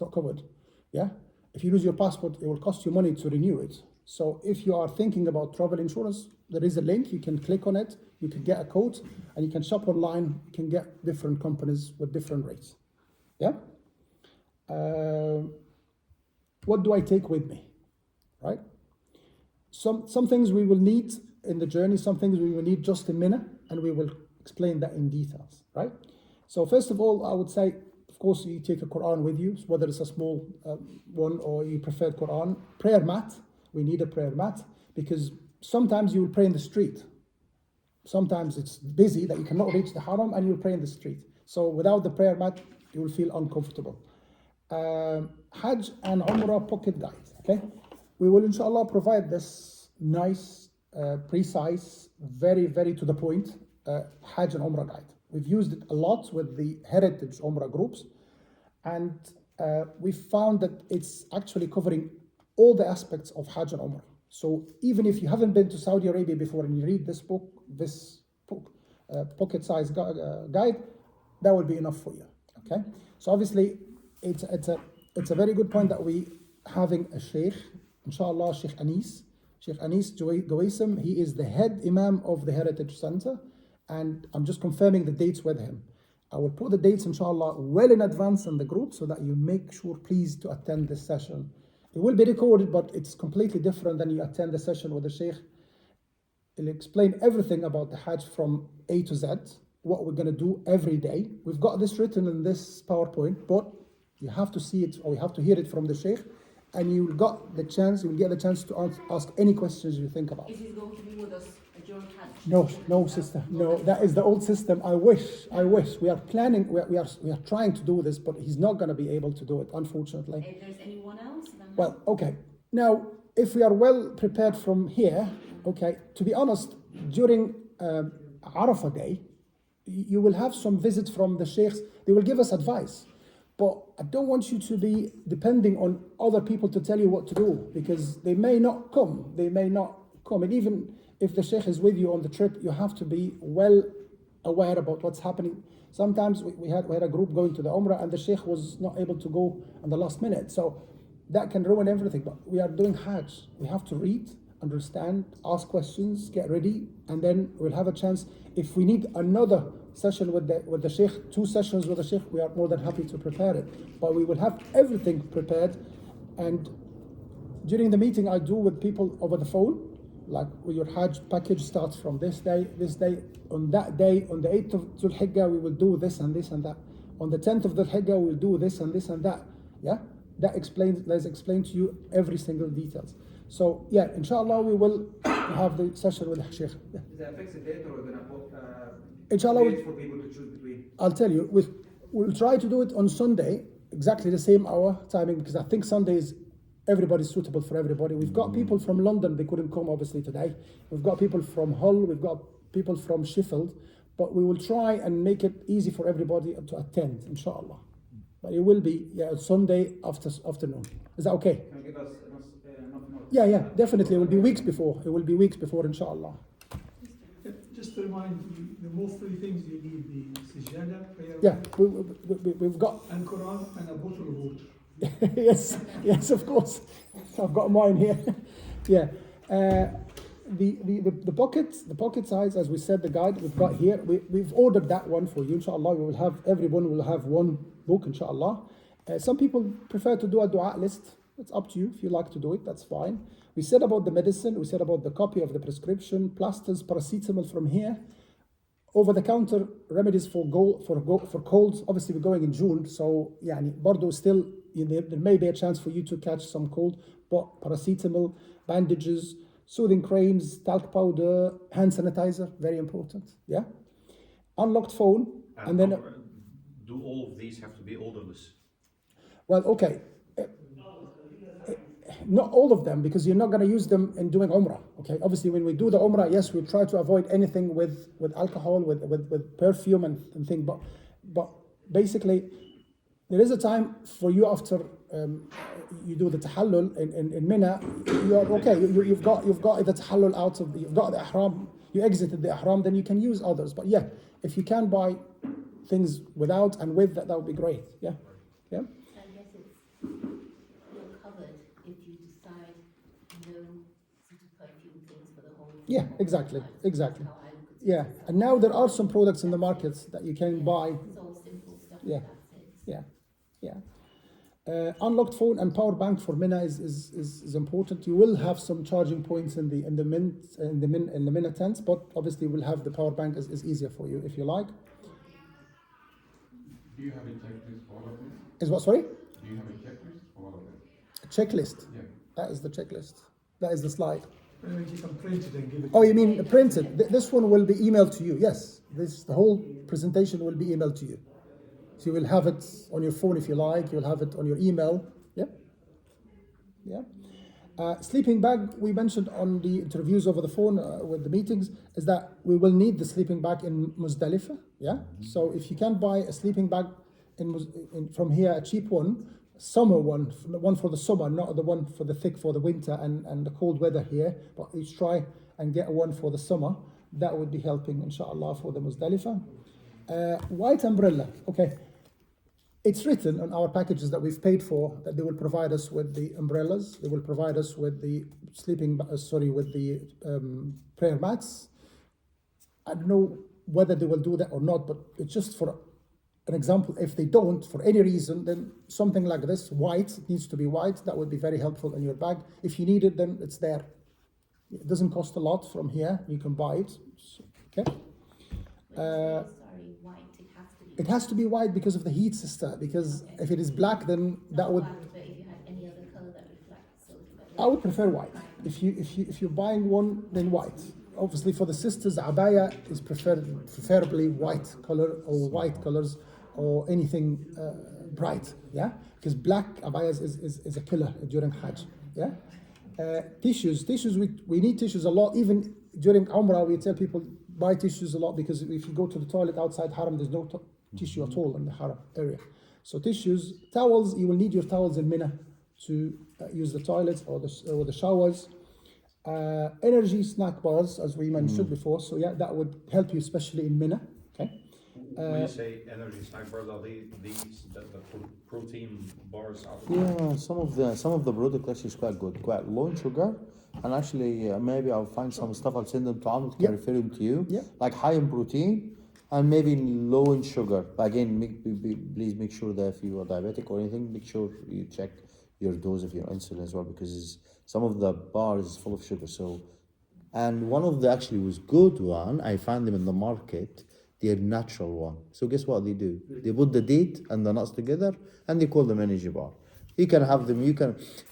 not covered. Yeah. If you lose your passport, it will cost you money to renew it. So if you are thinking about travel insurance, there is a link. You can click on it. You can get a quote, and you can shop online. You can get different companies with different rates. Yeah. What do I take with me? Right. Some things we will need in the journey. Some things we will need just in Mina, and we will explain that in details. Right. So first of all, I would say, of course, you take a Quran with you, whether it's a small one or you prefer Quran. Prayer mat. We need a prayer mat because sometimes you will pray in the street. Sometimes it's busy that you cannot reach the haram and you'll pray in the street. So without the prayer mat, you will feel uncomfortable. Hajj and Umrah pocket guide. Okay, we will inshallah provide this nice, precise, very, very to the point Hajj and Umrah guide. We've used it a lot with the heritage Umrah groups, and we found that it's actually covering all the aspects of Hajj and Umrah. So even if you haven't been to Saudi Arabia before and you read this book, pocket-sized guide, that will be enough for you. Okay. So obviously, it's a very good point that we having a sheikh, inshallah, Sheikh Anis Gawaisim. He is the head imam of the Heritage Center, and I'm just confirming the dates with him. I will put the dates, inshallah, well in advance in the group so that you make sure, please, to attend this session. It will be recorded, but it's completely different than you attend the session with the sheikh. He'll explain everything about the Hajj from A to Z, what we're going to do every day. We've got this written in this PowerPoint, but you have to see it or you have to hear it from the sheikh, and you'll get the chance to ask any questions you think about. Is he going to be with us during Hajj? No, sister. No, that is the old system. I wish. We are planning. We are trying to do this, but he's not going to be able to do it, unfortunately. If there's anyone else, then well, okay. Now, if we are well prepared from here, okay. To be honest, during Arafah day, you will have some visits from the sheikhs. They will give us advice. But I don't want you to be depending on other people to tell you what to do, because they may not come. And even if the sheikh is with you on the trip, you have to be well aware about what's happening. Sometimes we had a group going to the Umrah and the sheikh was not able to go in the last minute. So that can ruin everything. But we are doing Hajj. We have to read, understand, ask questions, get ready, and then we'll have a chance. If we need another session with the sheikh, 2 sessions with the sheikh, we are more than happy to prepare it. But we will have everything prepared. And during the meeting I do with people over the phone, like your Hajj package starts from this day, on that day, on the 8th of Dhul Hijjah, we will do this and this and that. On the 10th of Dhul Hijjah, we'll do this and this and that. Yeah, let's explain to you every single details. So yeah, inshallah, we will have the session with the Sheikh. Yeah. Is that a fixed date, or we're going to put inshallah, dates for people to choose between? I'll tell you, we'll try to do it on Sunday, exactly the same hour timing, because I think Sunday is everybody's suitable for everybody. We've got people from London, they couldn't come obviously today. We've got people from Hull, we've got people from Sheffield, but we will try and make it easy for everybody to attend, inshallah. But it will be Sunday afternoon. Is that okay? Can you give us enough notice? Yeah, definitely. It will be weeks before, inshallah. Just to remind you, the most 3 things you need: the sijada, prayer, Yeah, we've got and Quran, and a bottle of water. yes, of course. I've got mine here. Yeah. The pocket size, as we said, the guide we've got here, we've ordered that one for you, inshallah. Everyone will have one book, inshallah. Some people prefer to do a dua list. It's up to you. If you like to do it, that's fine. We said about the medicine, we said about the copy of the prescription, plasters, paracetamol from here. Over-the-counter remedies for colds. Obviously, we're going in June, so Bordeaux still, there may be a chance for you to catch some cold, but paracetamol, bandages, soothing creams, talc powder, hand sanitizer, very important. Yeah, unlocked phone, and then do all of these have to be odorless? Well, okay. Not all of them, because you're not going to use them in doing Umrah. Okay, obviously when we do the Umrah, yes, we try to avoid anything with alcohol, with perfume and thing. But basically, there is a time for you after you do the tahallul in Mina. You're okay. You've got the tahallul out of. You've got the ihram. You exited the ihram. Then you can use others. But yeah, if you can buy things without and with, that would be great. Yeah. I guess it's sort of perfume things for the whole. Yeah, exactly, life. exactly. That's how I look at it. Yeah, and now there are some products in the markets that you can buy. It's all simple stuff. Yeah. That's it. Yeah, yeah. Unlocked phone and power bank for Mina is important. You will have some charging points in the Mina tents, but obviously we'll have the power bank is easier for you if you like. Do you have a checklist for all of this? Is what, sorry? Do you have a checklist for all of this? A checklist. Yeah. That is the checklist. That is the slide. You can print it and give it. Oh, you mean printed? This one will be emailed to you. Yes, the whole presentation will be emailed to you. So you will have it on your phone if you like. You'll have it on your email. Yeah, yeah. Sleeping bag, we mentioned on the interviews over the phone with the meetings, is that we will need the sleeping bag in Muzdalifah. Yeah. So if you can buy a sleeping bag from here, a cheap one, summer one for the summer, not the one for the thick for the winter and the cold weather here, but each try and get one for the summer. That would be helping, inshallah, for the Muzdalifah. White umbrella. Okay. It's written on our packages that we've paid for that they will provide us with the umbrellas. They will provide us with the prayer mats. I don't know whether they will do that or not, but it's just for an example. If they don't, for any reason, then something like this, white, it needs to be white. That would be very helpful in your bag. If you need it, then it's there. It doesn't cost a lot from here. You can buy it. Okay. Sorry, white. It has to be white because of the heat, sister. Because if it is black, then that would. But if you had any other color that reflects a little bit. I would prefer white. If you're buying one, then white. Obviously, for the sisters, abaya is preferably white color or white colors or anything bright. Yeah, because black abayas is a killer during Hajj. Yeah. Tissues. We need tissues a lot. Even during Umrah, we tell people buy tissues a lot because if you go to the toilet outside Haram, there's no tissue at all in the Haram area. So tissues, towels. You will need your towels in Mina to use the toilets or the showers. Energy snack bars, as we mentioned before. So yeah, that would help you, especially in Mina. Okay. When you say energy snack bars, are these the protein bars? Yeah, some of the product actually is quite good, quite low in sugar, and actually maybe I'll find some stuff. I'll send them to Ahmed, can refer them to you. Yeah. Like high in protein and maybe low in sugar. But again, please make sure that if you are diabetic or anything, make sure you check your dose of your insulin as well, because some of the bars is full of sugar. So, and one of the actually was good one. I found them in the market. They're natural one. So guess what they do? They put the date and the nuts together and they call them energy bar. You can have them,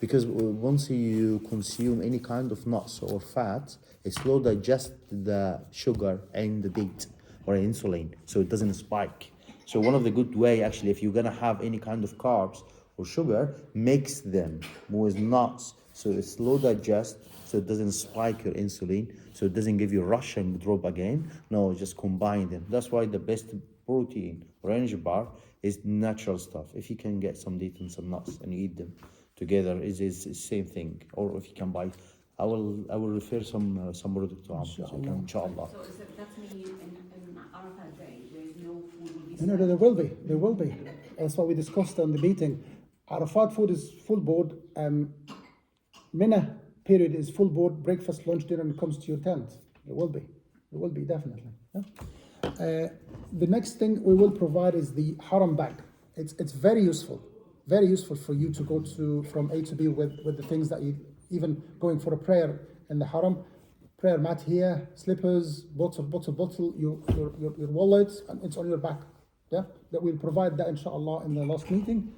because once you consume any kind of nuts or fat, it slow digest the sugar and the date or insulin, so it doesn't spike. So one of the good way, actually, if you're gonna have any kind of carbs or sugar, mix them with nuts, so it slow digest, so it doesn't spike your insulin, so it doesn't give you a rush and drop again. No, just combine them. That's why the best protein or energy bar is natural stuff. If you can get some date and some nuts and eat them together, is the same thing. Or if you can buy, I will refer some product to Ahmed, inshallah. So that's meaning in Arafat day, there is no food will be No, there will be. That's what we discussed on the meeting. Arafat food is full board. Mina period is full board. Breakfast, lunch, dinner, and comes to your tent. It will be definitely. Yeah? The next thing we will provide is the Haram bag. It's very useful for you to go from A to B with the things that you, even going for a prayer in the Haram, prayer mat here, slippers, bottle, your wallet, and it's on your back. Yeah, that we'll provide that inshallah in the last meeting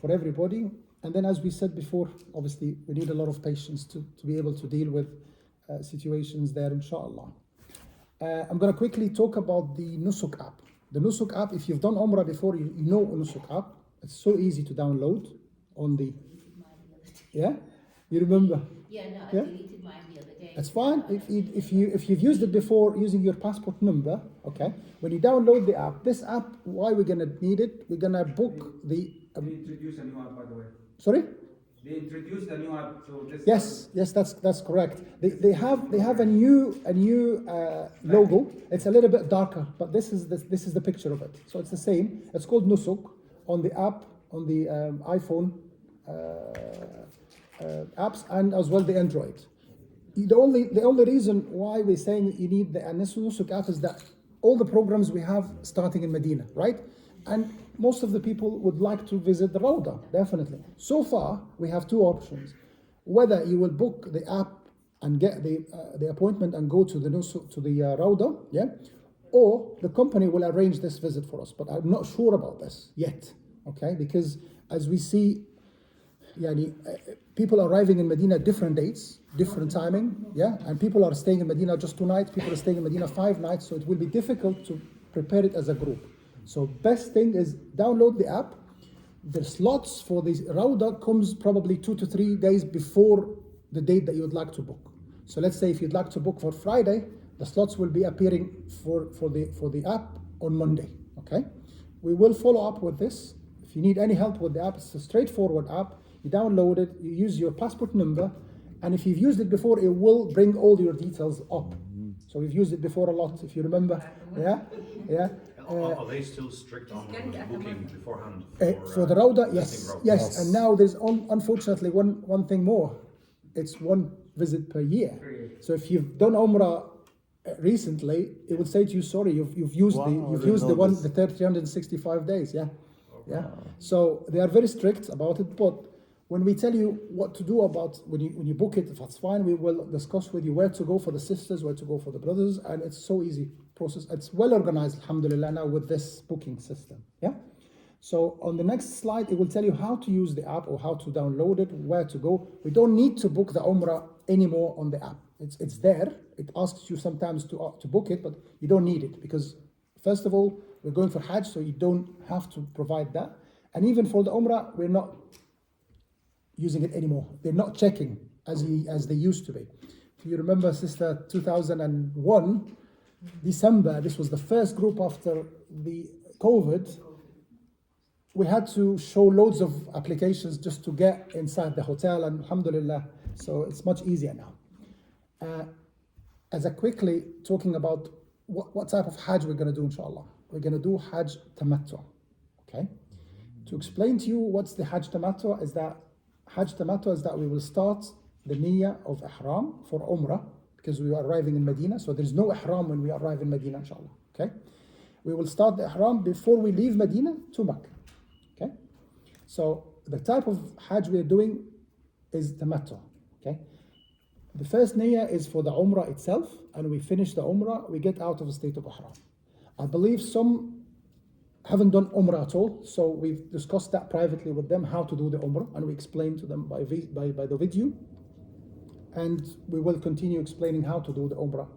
for everybody. And then, as we said before, obviously we need a lot of patience to be able to deal with situations there, inshallah. I'm going to quickly talk about the Nusuk app. The Nusuk app, if you've done Umrah before, you know Nusuk app. It's so easy to download on the... Yeah? You remember? Yeah, no, I Yeah? deleted mine the other day. It's fine. If you've used it before using your passport number, okay, when you download the app, this app, why we're going to need it? We're going to book the... They introduced a new app, by the way. Sorry? They introduced a new app, so this. Yes, that's correct. They have a new logo. It's a little bit darker, but this is the picture of it. So it's the same. It's called Nusuk on the app on the iPhone apps and as well the Android. The only reason why we're saying you need the Nusuk app is that all the programs we have starting in Medina, right? And most of the people would like to visit the Rawda, definitely. So far, we have two options. Whether you will book the app and get the appointment and go to the Nusuk, to the Rawda, yeah? Or the company will arrange this visit for us. But I'm not sure about this yet, okay? Because as we see, people arriving in Medina at different dates, different timing, yeah? And people are staying in Medina just 2 nights, people are staying in Medina 5 nights, so it will be difficult to prepare it as a group. So best thing is download the app. The slots for the Rawda comes probably 2 to 3 days before the date that you would like to book. So let's say if you'd like to book for Friday, the slots will be appearing for the app on Monday, okay? We will follow up with this. If you need any help with the app, it's a straightforward app. You download it, you use your passport number, and if you've used it before, it will bring all your details up. So we've used it before a lot, if you remember. Yeah. Are they still strict on booking beforehand? For the Rawda, yes. Rawda? Yes, and now there's unfortunately one thing more. It's 1 visit per year. So if you've done Umrah recently, it will say to you, sorry, you've used the 365 days. Yeah. So they are very strict about it, but when we tell you what to do about when you book it, if that's fine, we will discuss with you where to go for the sisters, where to go for the brothers, and it's so easy process. It's well organized, alhamdulillah, now with this booking system. Yeah. So on the next slide, it will tell you how to use the app or how to download it, where to go. We don't need to book the Umrah anymore on the app. It's there. It asks you sometimes to book it, but you don't need it because first of all, we're going for Hajj, so you don't have to provide that. And even for the Umrah, we're not using it anymore. They're not checking as they used to be. If you remember, sister, 2001, December, this was the first group after the COVID. We had to show loads of applications just to get inside the hotel, and alhamdulillah, so it's much easier now. As a quickly talking about what type of Hajj we're going to do, inshallah. We're going to do Hajj Tamattu, okay? To explain to you what's the Hajj Tamattu is that we will start the niyyah of Ihram for Umrah because we are arriving in Medina, so there's no Ihram when we arrive in Medina, inshallah, okay? We will start the Ihram before we leave Medina to Makkah, okay? So the type of Hajj we are doing is Tamattu, okay? The first niyyah is for the Umrah itself, and we finish the Umrah, we get out of the state of Ihram. I believe some haven't done Umrah at all, so we've discussed that privately with them, how to do the Umrah, and we explained to them by the video, and we will continue explaining how to do the Umrah.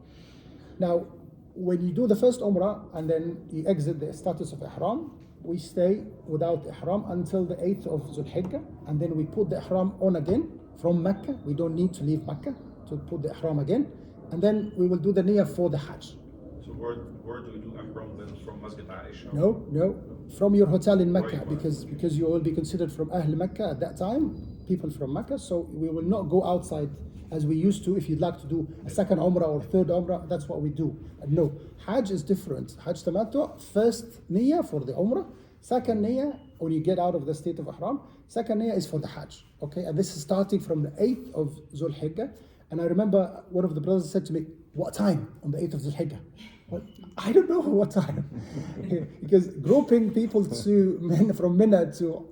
Now, when you do the first Umrah, and then you exit the status of Ihram, we stay without Ihram until the 8th of Dhul Hijjah, and then we put the Ihram on again from Mecca. We don't need to leave Mecca to put the Ihram again, and then we will do the niyyah for the Hajj. So where do we do Ihram then? From Masjid Aisha? No, from your hotel in Mecca, because you will be considered from Ahl Mecca at that time, people from Mecca, so we will not go outside as we used to. If you'd like to do a second Umrah or third Umrah, that's what we do. No, Hajj is different. Hajj Tamattu, first niyyah for the Umrah, second niyyah when you get out of the state of Ihram, second niyyah is for the Hajj, okay? And this is starting from the 8th of Dhul Hijjah. And I remember one of the brothers said to me, what time on the 8th of Dhul Hijjah? Well, I don't know what time. Because grouping people from Mina to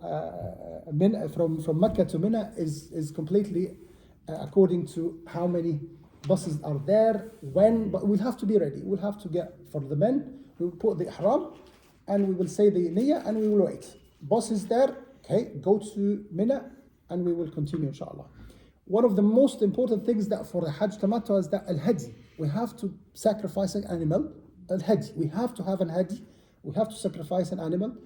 from Mecca to Mina is completely according to how many buses are there, when, but we'll have to be ready. We'll have to get, for the men, we'll put the Ihram, and we will say the niyyah, and we will wait. Bus is there, okay, go to Mina, and we will continue, inshallah. One of the most important things that for the Hajj Tamattu is that al-Hadi. We have to sacrifice an animal, al-Hadi. We have to have an Hadi. We have to sacrifice an animal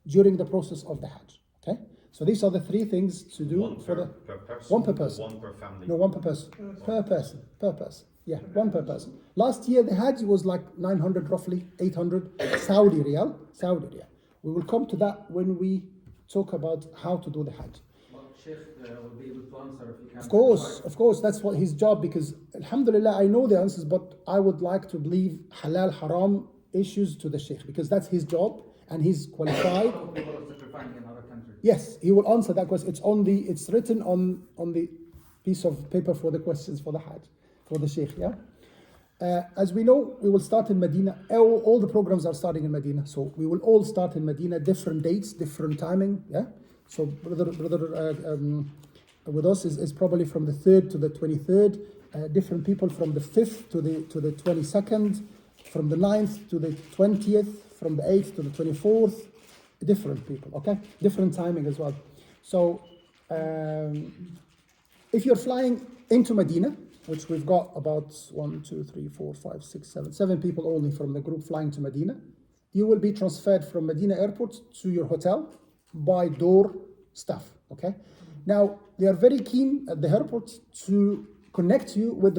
during the process of the Hajj, okay? So these are the 3 things to do. One per person? One per person. One per family? No, one per person. Per person. Yeah, one per person. Last year the Hajj was like 900 roughly, 800 Saudi riyal. We will come to that when we talk about how to do the Hajj. Sheikh will be able to answer if you can. Of course, that's what his job, because alhamdulillah I know the answers, but I would like to leave halal haram issues to the Sheikh, because that's his job and he's qualified. People are sacrificing in other countries. Yes, he will answer that question. It's written on the piece of paper for the questions for the Hajj, for the Sheikh, yeah? As we know, we will start in Medina. All the programs are starting in Medina. So we will all start in Medina, different dates, different timing, yeah? So brother with us is probably from the 3rd to the 23rd. Different people from the 5th to the 22nd, from the 9th to the 20th, from the 8th to the 24th. Different people, okay? Different timing as well. So if you're flying into Medina, which we've got about 7 people only from the group flying to Medina, you will be transferred from Medina airport to your hotel by door staff, okay? Now, they are very keen at the airport to connect you with the